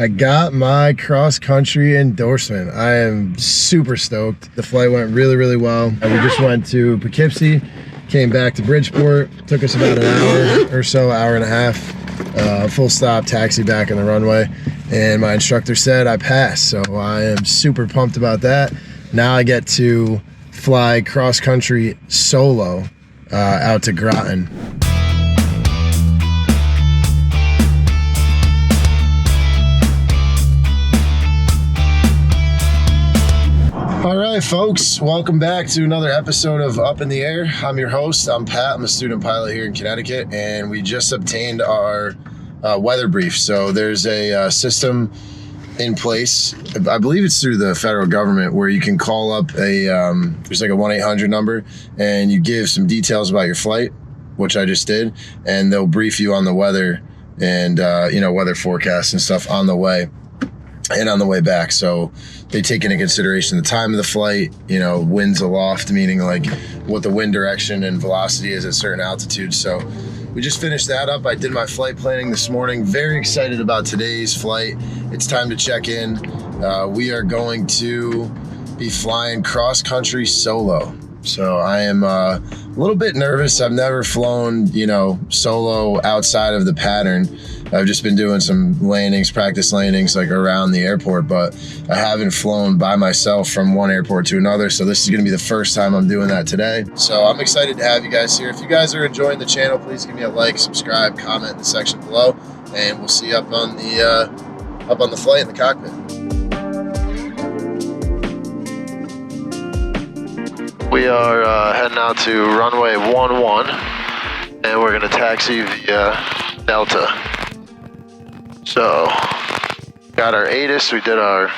I got my cross-country endorsement. I am super stoked. The flight went really, really well. We just went to Poughkeepsie, came back to Bridgeport. Took us about an hour or so, hour and a half. Full stop, taxi back on the runway. And my instructor said I passed, so I am super pumped about that. Now I get to fly cross-country solo out to Groton. All right, folks, welcome back to another episode of Up in the Air. I'm your host. I'm Pat. I'm a student pilot here in Connecticut, and we just obtained our weather brief. So there's a system in place. I believe it's through the federal government where you can call up there's like a 1-800 number, and you give some details about your flight, which I just did, and they'll brief you on the weather and weather forecasts and stuff on the way and on the way back. So they take into consideration the time of the flight, winds aloft, meaning like what the wind direction and velocity is at certain altitudes. So we just finished that up. I did my flight planning this morning. Very excited about today's flight. It's time to check in. We are going to be flying cross country solo. So I am a little bit nervous. I've never flown, solo outside of the pattern. I've just been doing some practice landings like around the airport, but I haven't flown by myself from one airport to another. So this is gonna be the first time I'm doing that today. So I'm excited to have you guys here. If you guys are enjoying the channel, please give me a like, subscribe, comment in the section below, and we'll see you up on the flight in the cockpit. We are heading out to runway 11, and we're gonna taxi via Delta. So, got our ATIS, we did our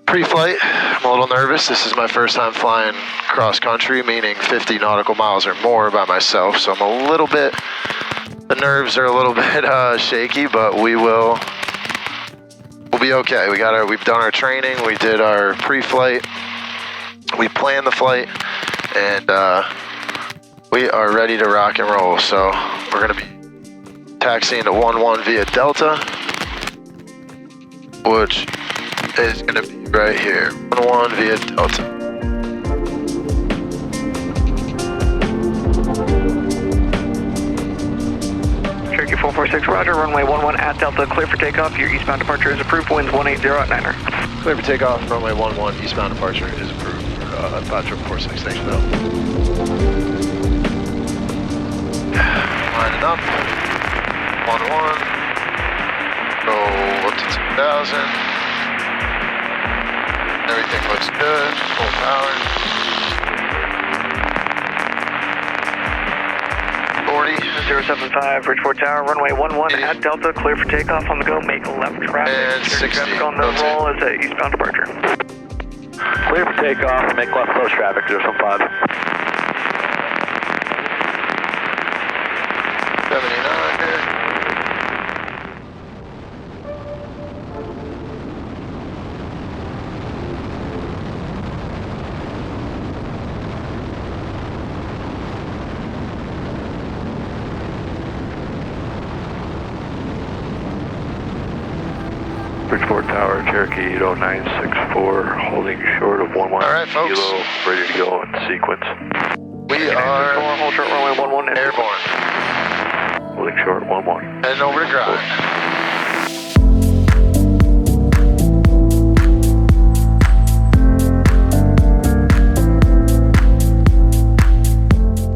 pre-flight. I'm a little nervous. This is my first time flying cross-country, meaning 50 nautical miles or more by myself. So the nerves are a little bit shaky, but we'll be okay. We've done our training, we did our pre-flight, we planned the flight, and we are ready to rock and roll. So, we're gonna be taxiing to 11 via Delta, which is going to be right here. 11 via Delta. Cherokee 446, roger. Runway 11 at Delta, clear for takeoff. Your eastbound departure is approved. Winds 180 at Niner. Clear for takeoff. Runway 11 eastbound departure is approved for 546. Thanks for that. Lining up. 1-1, go up to 2,000, everything looks good, full power, 40, 075, Bridgeport Tower, runway 11 at Delta, clear for takeoff, on the go, make left traffic, and 60, traffic on the roll is a eastbound departure. Clear for takeoff, make left close traffic, 075. 79 here. Bridgeport Tower, Cherokee 964, holding short of 11. All right, folks. Kilo, ready to go in sequence. We are hold short runway 11 airborne. Holding short 11. Heading over to Groton.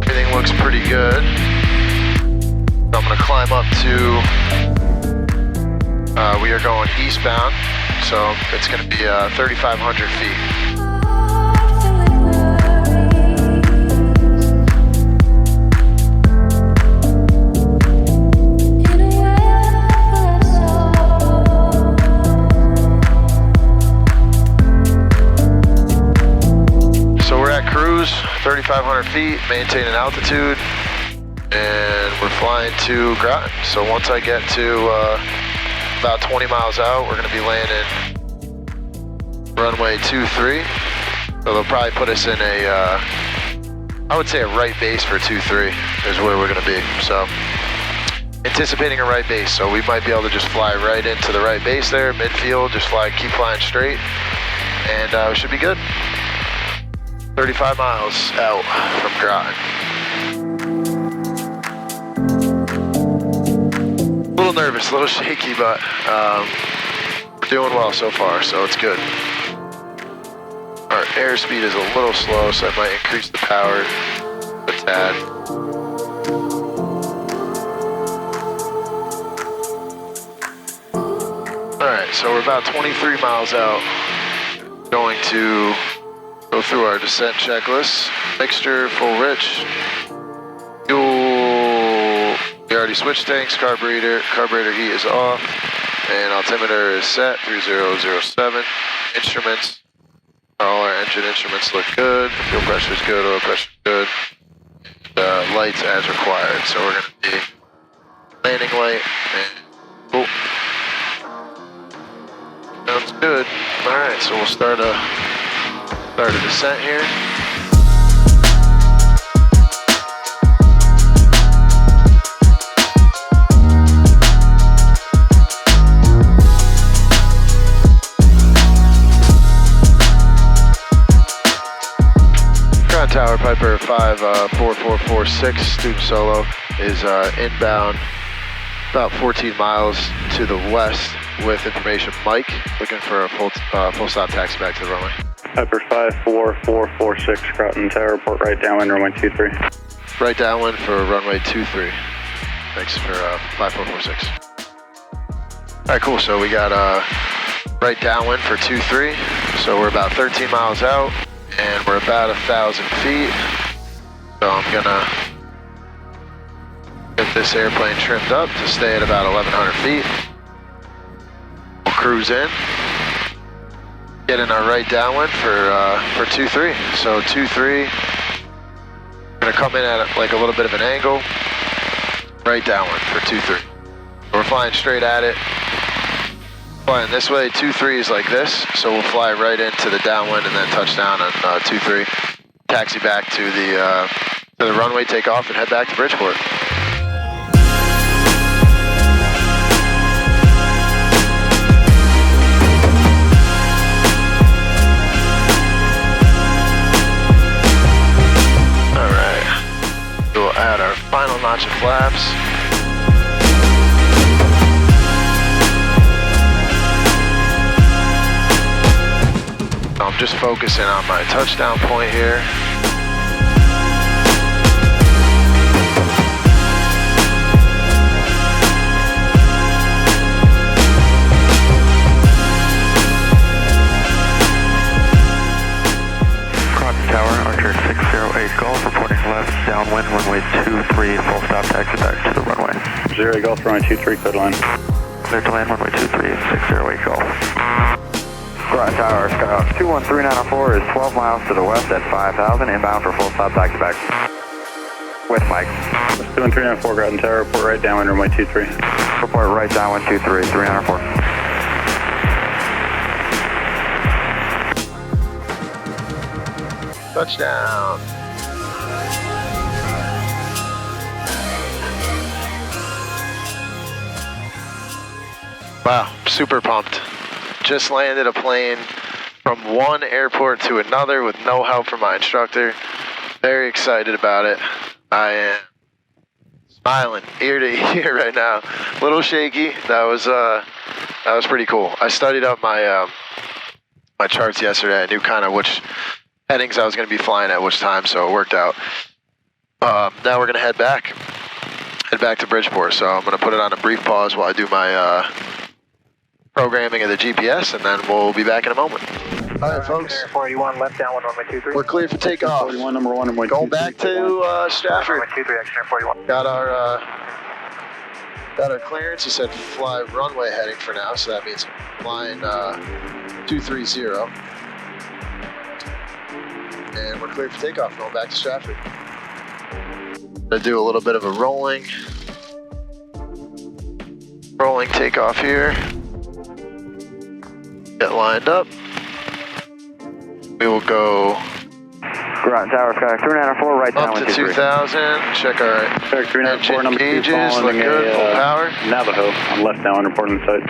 Everything looks pretty good. I'm gonna climb up to we are going eastbound, so it's going to be 3,500 feet. So we're at cruise, 3,500 feet, maintaining altitude, and we're flying to Groton. So once I get to about 20 miles out, we're going to be landing runway 23. So they'll probably put us in I would say a right base for 23 is where we're going to be. So anticipating a right base, so we might be able to just fly right into the right base there, midfield, just keep flying straight, and we should be good. 35 miles out from Groton. A little nervous, a little shaky, but we're doing well so far, so it's good. Our airspeed is a little slow, so I might increase the power a tad. Alright, so we're about 23 miles out. Going to go through our descent checklist. Mixture, full rich. Fuel, we already switched tanks. Carburetor heat is off. And altimeter is set, 3007. Instruments, all our engine instruments look good. Fuel pressure is good, oil pressure is good. Lights as required. So we're going to be landing light and cool. Sounds good. Alright, so we'll start a descent here. Ground Tower, Piper 54446, student solo is inbound about 14 miles to the west with information Mike, looking for a full stop taxi back to the runway. Piper 54446, Groton Tower, report right downwind, runway 23. Right downwind for runway 23. Thanks for 5446. Alright, cool, so we got right downwind for 23, so we're about 13 miles out, and we're about 1,000 feet, so I'm gonna get this airplane trimmed up to stay at about 1,100 feet. We'll cruise in, get in our right downwind for 23. So 23, gonna come in at like a little bit of an angle, right downwind for 23. We're flying straight at it. Flying this way, 23 is like this, so we'll fly right into the downwind and then touch down on 23. Taxi back to the runway, take off, and head back to Bridgeport. All right, we'll add our final notch of flaps. I'm just focusing on my touchdown point here. Groton Tower, Archer 608 Golf, reporting left, downwind, runway 23, full stop taxi back to the runway. 0 Golf, runway 23, clear to land. Clear to land, runway 23, 608 Golf. Groton Tower, Skyhawk 21394 is 12 miles to the west at 5,000, inbound for full stop taxi back. With Mike. 21394, Groton Tower, report right downwind, runway 23. Report right downwind 23, 304. Touchdown. Wow, super pumped. Just landed a plane from one airport to another with no help from my instructor. Very excited about it. I am smiling ear to ear right now. A little shaky. That was pretty cool. I studied up my my charts yesterday. I knew kind of which headings I was going to be flying at which time, so it worked out. Now we're going to head back to Bridgeport. So I'm going to put it on a brief pause while I do my programming of the GPS, and then we'll be back in a moment. All right, folks. 481, left downwind, runway 23. We're clear for takeoff. 41, number 1, runway 23. Going back to Stratford. Runway 23, extra 41. Got our clearance. He said fly runway heading for now, so that means flying 230. And we're clear for takeoff, going back to Stratford. Gonna do a little bit of a rolling takeoff here. Get lined up. We will go Groton Tower, Sky 394, right Up downwind to 2000. Check our Sky 394, number 2, gauges. Look following good. Full power. Navajo on left downwind, reporting the site.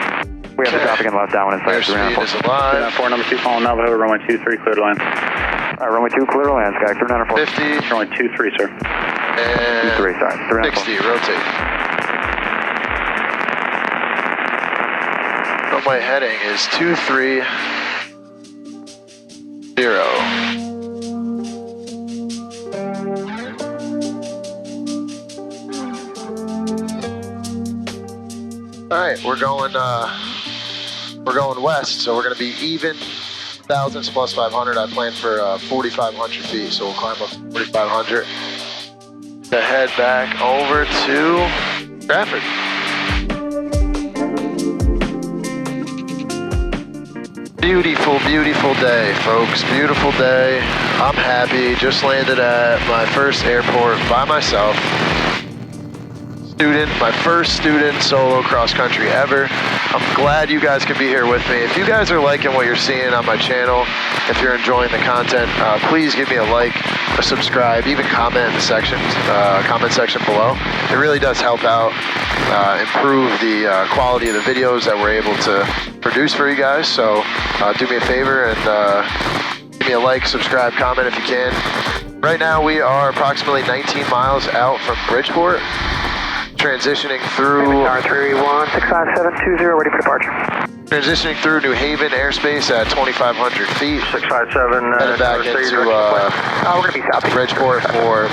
We have the drop again left downwind inside Airspeed 394. is alive. 394, number 2, following Navajo, runway 23, clear to land. Alright, runway 2, clear to land, Sky 394. 50 Runway 23, sir. and 3, sorry, 394. 60. Rotate. Runway heading is 230. All right, we're going west, so we're going to be even thousands plus 500. I planned for 4,500 feet, so we'll climb up to 4,500 to head back over to Stratford. Beautiful, beautiful day, folks. Beautiful day. I'm happy. Just landed at my first airport by myself. My first student solo cross country ever. I'm glad you guys can be here with me. If you guys are liking what you're seeing on my channel, if you're enjoying the content, please give me a like, a subscribe, even comment in the comment section below. It really does help out, improve the quality of the videos that we're able to produce for you guys. So do me a favor and give me a like, subscribe, comment if you can. Right now we are approximately 19 miles out from Bridgeport. Transitioning through 3165720, ready for departure. Transitioning through New Haven airspace at 2,500 feet. 657. Headed back into we're going to be south. Bridgeport for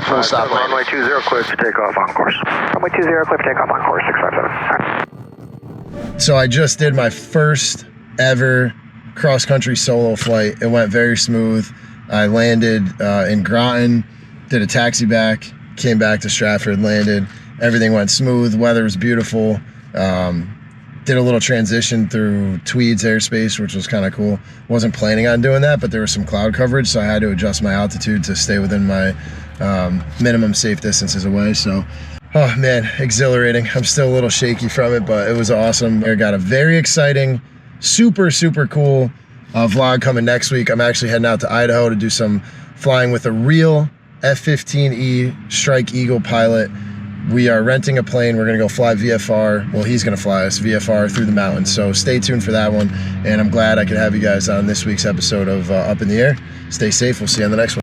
full stop landing. Runway 20, clear to take off on course. Runway 20, clear to take off on course. 657. So I just did my first ever cross-country solo flight. It went very smooth. I landed in Groton, did a taxi back, came back to Stratford, landed. Everything went smooth. Weather was beautiful. Did a little transition through Tweed's airspace, which was kind of cool. Wasn't planning on doing that, but there was some cloud coverage, so I had to adjust my altitude to stay within my minimum safe distances away. So, oh man, exhilarating. I'm still a little shaky from it, but it was awesome. I got a very exciting, super, super cool vlog coming next week. I'm actually heading out to Idaho to do some flying with a real F-15E Strike Eagle pilot. We are renting a plane. We're going to go fly VFR. Well, he's going to fly us VFR through the mountains. So stay tuned for that one. And I'm glad I could have you guys on this week's episode of Up in the Air. Stay safe. We'll see you on the next one.